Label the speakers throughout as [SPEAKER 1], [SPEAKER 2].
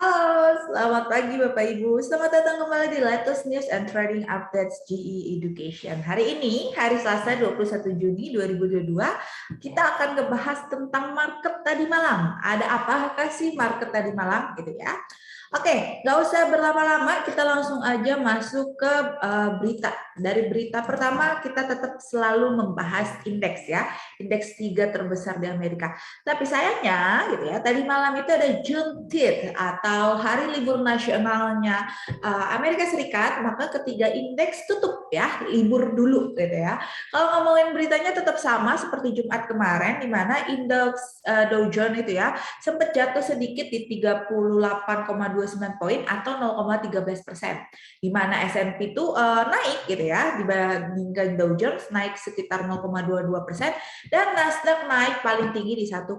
[SPEAKER 1] Halo, selamat pagi Bapak Ibu. Selamat datang kembali di latest news and trading updates GE Education. Hari ini, hari Selasa 21 Juni 2022, kita akan ngebahas tentang market tadi malam. Ada apakah sih market tadi malam gitu ya? Oke, nggak usah berlama-lama, kita langsung aja masuk ke berita. Dari berita pertama, kita tetap selalu membahas indeks ya, indeks 3 terbesar di Amerika. Tapi sayangnya, gitu ya, tadi malam itu ada Juneteenth atau Hari Libur Nasionalnya Amerika Serikat, maka ketiga indeks tutup ya, libur dulu gitu ya. Kalau ngomongin beritanya tetap sama seperti Jumat kemarin, di mana indeks Dow Jones itu ya sempat jatuh sedikit di 38,29 poin atau 0,13%. Di mana S&P itu naik gitu ya dibandingkan Dow Jones naik sekitar 0,22% dan Nasdaq naik paling tinggi di 1,43%.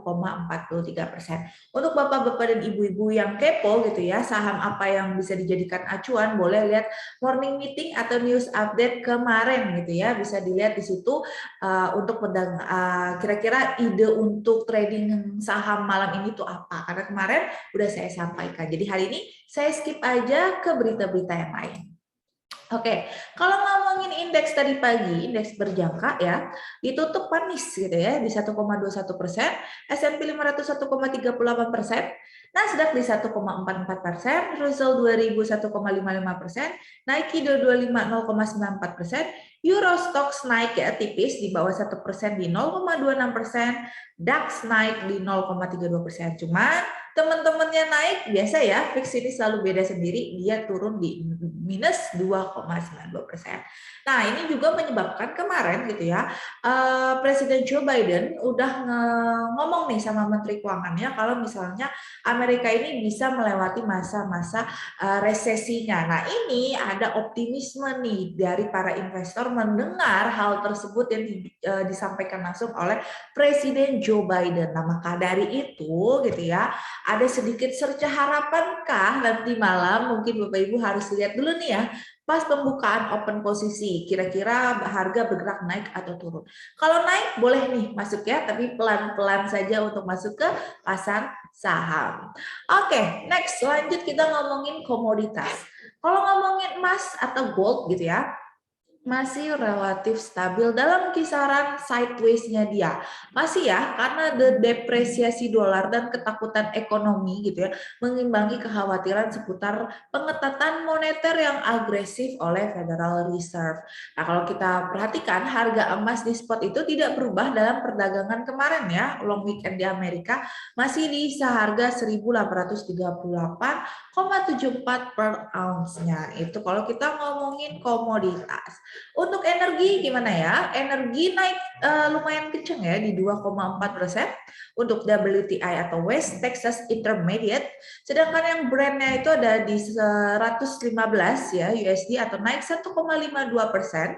[SPEAKER 1] Untuk bapak-bapak dan ibu-ibu yang kepo gitu ya, saham apa yang bisa dijadikan acuan, boleh lihat morning meeting atau news update kemarin gitu ya, bisa dilihat di situ untuk kira-kira ide untuk trading saham malam ini tuh apa? Karena kemarin udah saya sampaikan. Jadi hari ini saya skip aja ke berita-berita yang lain. Oke, kalau ngomongin indeks tadi pagi, indeks berjangka ya, ditutup manis gitu ya, di 1,21%, S&P 500 1,38%, Nasdaq di 1,44%, Russell 2000 1,55%, Nike 225 0,94%, Eurostoxx naik ya tipis di bawah 1% di 0,26%, DAX naik di 0,32%. Cuman teman-temannya naik biasa ya, fix ini selalu beda sendiri, dia turun di minus 2,92%. Nah, ini juga menyebabkan kemarin gitu ya, Presiden Joe Biden udah ngomong nih sama Menteri Keuangannya kalau misalnya Amerika ini bisa melewati masa-masa resesinya. Nah, ini ada optimisme nih dari para investor mendengar hal tersebut yang disampaikan langsung oleh Presiden Joe Biden. Nah, maka dari itu gitu ya, ada sedikit cerca harapankah nanti malam, mungkin Bapak Ibu harus lihat dulu nih ya, pas pembukaan open posisi, kira-kira harga bergerak naik atau turun. Kalau naik boleh nih masuk ya, tapi pelan-pelan saja untuk masuk ke pasar saham. Oke, next lanjut kita ngomongin komoditas. Kalau ngomongin emas atau gold gitu ya, masih relatif stabil dalam kisaran sideways-nya dia. Masih ya, karena depresiasi dolar dan ketakutan ekonomi gitu ya, mengimbangi kekhawatiran seputar pengetatan moneter yang agresif oleh Federal Reserve. Nah, kalau kita perhatikan harga emas di spot itu tidak berubah dalam perdagangan kemarin ya, long weekend di Amerika masih di seharga 1.838,74 per ounce-nya. Itu kalau kita ngomongin komoditas. Untuk energi gimana ya? Energi naik lumayan kenceng ya di 2,4% untuk WTI atau West Texas Intermediate. Sedangkan yang Brent-nya itu ada di 115 ya USD atau naik 1,52%.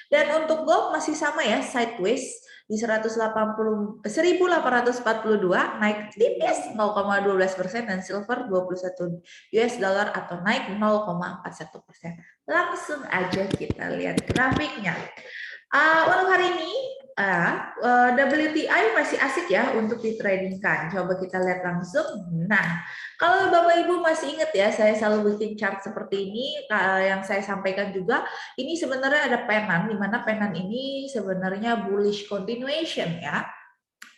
[SPEAKER 1] Dan untuk gold masih sama ya, sideways di 180 1.842 naik tipis 0,12% dan silver 21 US dollar atau naik 0,41%. Langsung aja kita lihat grafiknya. Untuk hari ini WTI masih asik ya untuk ditradingkan. Coba kita lihat langsung. Nah, kalau Bapak Ibu masih ingat ya, saya selalu bikin chart seperti ini yang saya sampaikan juga. Ini sebenarnya ada penan, di mana penan ini sebenarnya bullish continuation ya.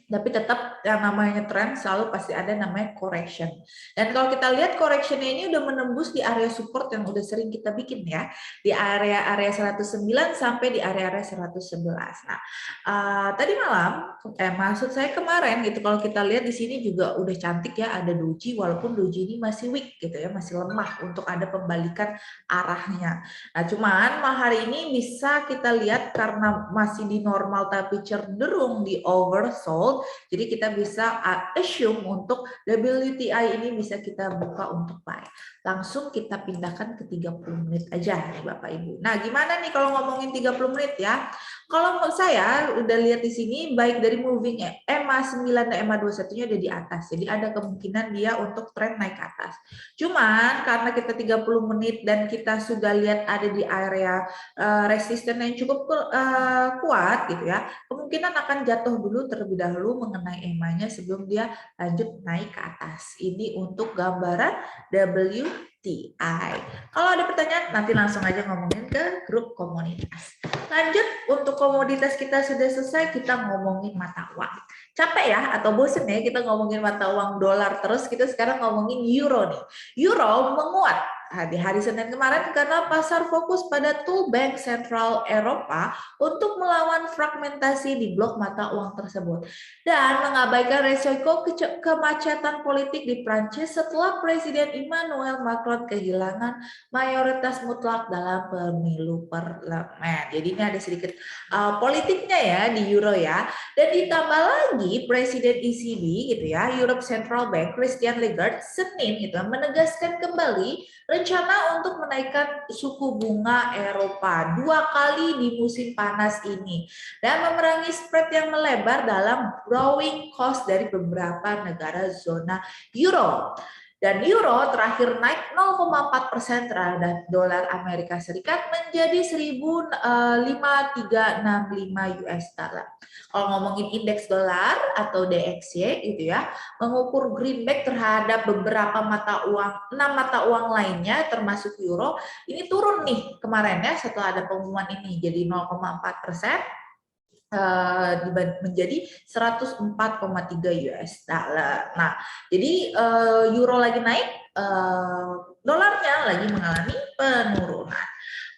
[SPEAKER 1] Tapi tetap yang namanya trend selalu pasti ada namanya correction. Dan kalau kita lihat correctionnya ini udah menembus di area support yang udah sering kita bikin ya, di area-area 109 sampai di area-area 111. Nah, tadi malam, maksud saya kemarin gitu, kalau kita lihat di sini juga udah cantik ya, ada doji, walaupun doji ini masih weak gitu ya, masih lemah untuk ada pembalikan arahnya. Nah, cuman hari ini bisa kita lihat karena masih di normal tapi cenderung di oversold. Jadi kita bisa assume untuk WTI ini bisa kita buka untuk buy. Langsung kita pindahkan ke 30 menit aja nih Bapak Ibu. Nah, gimana nih kalau ngomongin 30 menit ya? Kalau menurut saya udah lihat di sini baik dari moving EMA 9 dan EMA 21-nya udah di atas. Jadi ada kemungkinan dia untuk tren naik ke atas. Cuman karena kita 30 menit dan kita sudah lihat ada di area resisten yang cukup kuat gitu ya. Kemungkinan akan jatuh dulu terlebih dahulu mengenai EMA-nya sebelum dia lanjut naik ke atas. Ini untuk gambaran WTI. Kalau ada pertanyaan nanti langsung aja ngomongin ke grup komunitas. Lanjut, untuk komoditas kita sudah selesai, kita ngomongin mata uang. Capek ya atau bosen ya kita ngomongin mata uang dolar terus, kita sekarang ngomongin euro nih. Euro menguat di hari Senin kemarin karena pasar fokus pada tool bank sentral Eropa untuk melawan fragmentasi di blok mata uang tersebut dan mengabaikan resiko kemacetan politik di Prancis setelah Presiden Emmanuel Macron kehilangan mayoritas mutlak dalam pemilu parlemen. Jadi ini ada sedikit politiknya ya di euro ya. Dan ditambah lagi Presiden ECB gitu ya, Europe Central Bank Christine Lagarde Senin itu menegaskan kembali rencana untuk menaikkan suku bunga Eropa 2 kali di musim panas ini dan memerangi spread yang melebar dalam growing cost dari beberapa negara zona euro. Dan euro terakhir naik 0,4% terhadap dolar Amerika Serikat menjadi 1.5365 US dollar. Kalau ngomongin indeks dolar atau DXY gitu ya, mengukur greenback terhadap beberapa mata uang, 6 mata uang lainnya termasuk euro, ini turun nih kemarin ya setelah ada pengumuman ini jadi 0,4%. Menjadi 104,3 US dollar. Nah, jadi euro lagi naik, dolarnya lagi mengalami penurunan.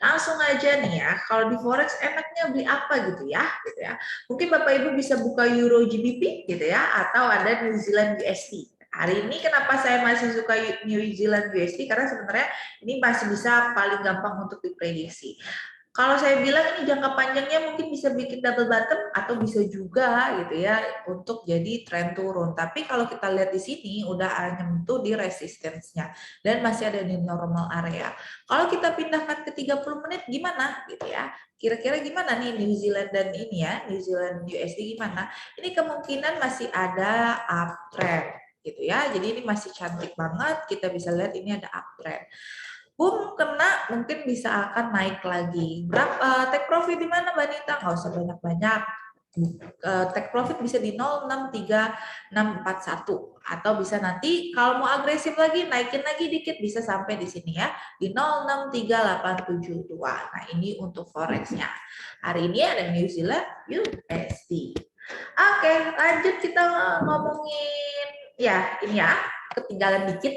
[SPEAKER 1] Langsung aja nih ya, kalau di forex enaknya beli apa gitu ya. Mungkin Bapak Ibu bisa buka Euro GBP gitu ya, atau ada New Zealand USD. Hari ini kenapa saya masih suka New Zealand USD karena sebenarnya ini masih bisa paling gampang untuk diprediksi. Kalau saya bilang ini jangka panjangnya mungkin bisa bikin double bottom atau bisa juga gitu ya untuk jadi tren turun. Tapi kalau kita lihat di sini udah nyentuh di resistance-nya dan masih ada di normal area. Kalau kita pindahkan ke 30 menit gimana gitu ya. Kira-kira gimana nih New Zealand dan ini ya, New Zealand USD gimana? Ini kemungkinan masih ada uptrend gitu ya. Jadi ini masih cantik banget, kita bisa lihat ini ada uptrend. Boom, kena mungkin bisa akan naik lagi. Berapa take profit di mana Mbak Nita? Nggak usah banyak-banyak. Take profit bisa di 0,63641 atau bisa nanti kalau mau agresif lagi naikin lagi dikit bisa sampai di sini ya di 0,63872. Nah, ini untuk forex-nya. Hari ini ada New Zealand USD. Oke, lanjut kita ngomongin ya ini ya ketinggalan dikit.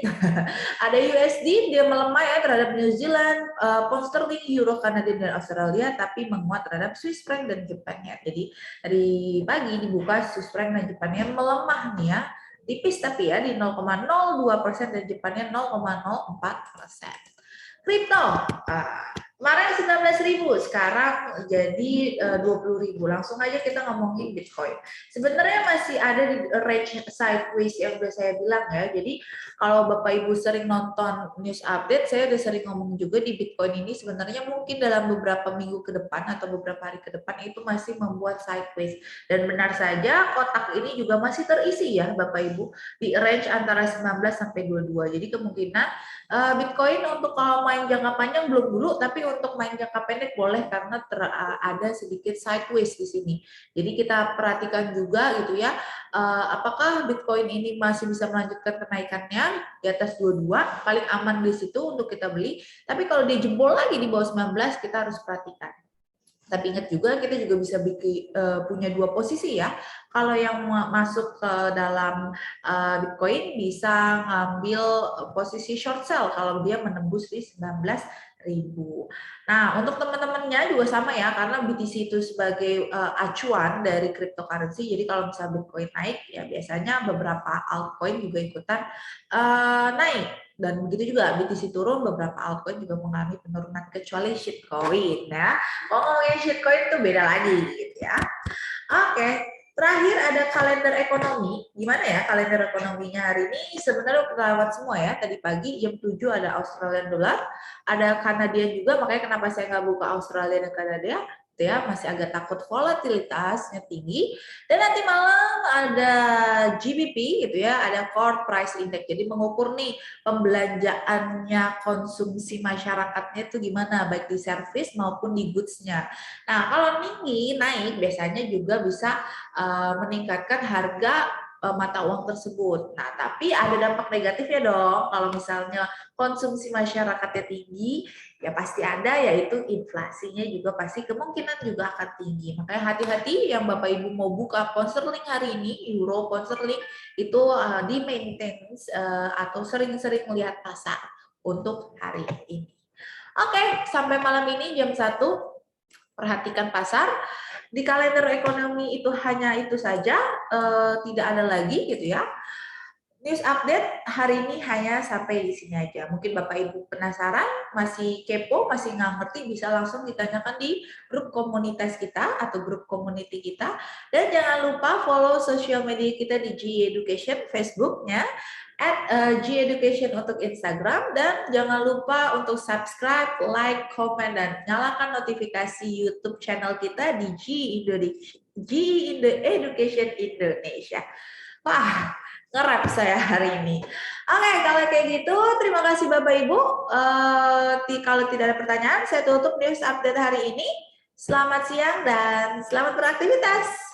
[SPEAKER 1] Ada USD dia melemah ya terhadap New Zealand, pound sterling, euro, Kanada dan Australia, tapi menguat terhadap Swiss franc dan Jepang ya. Jadi dari pagi dibuka Swiss franc dan Jepangnya melemah nih ya, tipis tapi ya di 0,02% dan Jepangnya 0,04%. Kripto, kemarin 19.000, sekarang jadi 20.000. Langsung aja kita ngomongin Bitcoin. Sebenarnya masih ada di range sideways yang udah saya bilang ya. Jadi kalau Bapak Ibu sering nonton news update, saya udah sering ngomong juga di Bitcoin ini sebenarnya mungkin dalam beberapa minggu ke depan atau beberapa hari ke depan itu masih membuat sideways. Dan benar saja kotak ini juga masih terisi ya Bapak Ibu di range antara 19 sampai 22. Jadi kemungkinan Bitcoin untuk kalau main jangka panjang belum dulu, tapi untuk main jangka pendek boleh karena ada sedikit sideways di sini. Jadi kita perhatikan juga gitu ya, apakah Bitcoin ini masih bisa melanjutkan kenaikannya di atas 22, paling aman di situ untuk kita beli. Tapi kalau dia jebol lagi di bawah 19, kita harus perhatikan. Tapi ingat juga kita juga bisa punya dua posisi ya. Kalau yang masuk ke dalam Bitcoin bisa ngambil posisi short sell kalau dia menembus di 19.000. Nah, untuk teman-temannya juga sama ya, karena BTC itu sebagai acuan dari cryptocurrency. Jadi kalau misalnya Bitcoin naik, ya biasanya beberapa altcoin juga ikutan naik. Dan begitu juga BTC turun, beberapa altcoin juga mengalami penurunan kecuali shitcoin ya. Kalau ngomongin shitcoin itu beda lagi gitu ya. Oke, terakhir ada kalender ekonomi. Gimana ya kalender ekonominya hari ini? Sebenarnya lewat semua ya. Tadi pagi jam 7 ada Australian dollar, ada Kanadian juga. Makanya kenapa saya nggak buka Australia dan Kanada? gitu ya, masih agak takut volatilitasnya tinggi. Dan nanti malam ada GBP gitu ya, ada Core Price Index. Jadi mengukur nih pembelanjaannya konsumsi masyarakatnya itu gimana, baik di service maupun di goods-nya. Nah, kalau tinggi naik biasanya juga bisa meningkatkan harga mata uang tersebut. Nah, tapi ada dampak negatifnya dong. Kalau misalnya konsumsi masyarakatnya tinggi, ya pasti ada, yaitu inflasinya juga pasti kemungkinan juga akan tinggi. Makanya hati-hati yang Bapak Ibu mau buka pound sterling hari ini, euro pound sterling itu di maintenance atau sering-sering melihat pasar untuk hari ini. Oke, sampai malam ini jam 1, perhatikan pasar. Di kalender ekonomi itu hanya itu saja, tidak ada lagi gitu ya. News update hari ini hanya sampai di sini aja. Mungkin Bapak Ibu penasaran, masih kepo, masih nggak ngerti, bisa langsung ditanyakan di grup komunitas kita atau grup community kita. Dan jangan lupa follow sosial media kita di GE Education Facebooknya, GE Education untuk Instagram, dan jangan lupa untuk subscribe, like, komen, dan nyalakan notifikasi YouTube channel kita di GE Education Indonesia. Wah, nge-rap saya hari ini. Oke, kalau kayak gitu, terima kasih Bapak Ibu. Kalau tidak ada pertanyaan, saya tutup news update hari ini. Selamat siang dan selamat beraktivitas.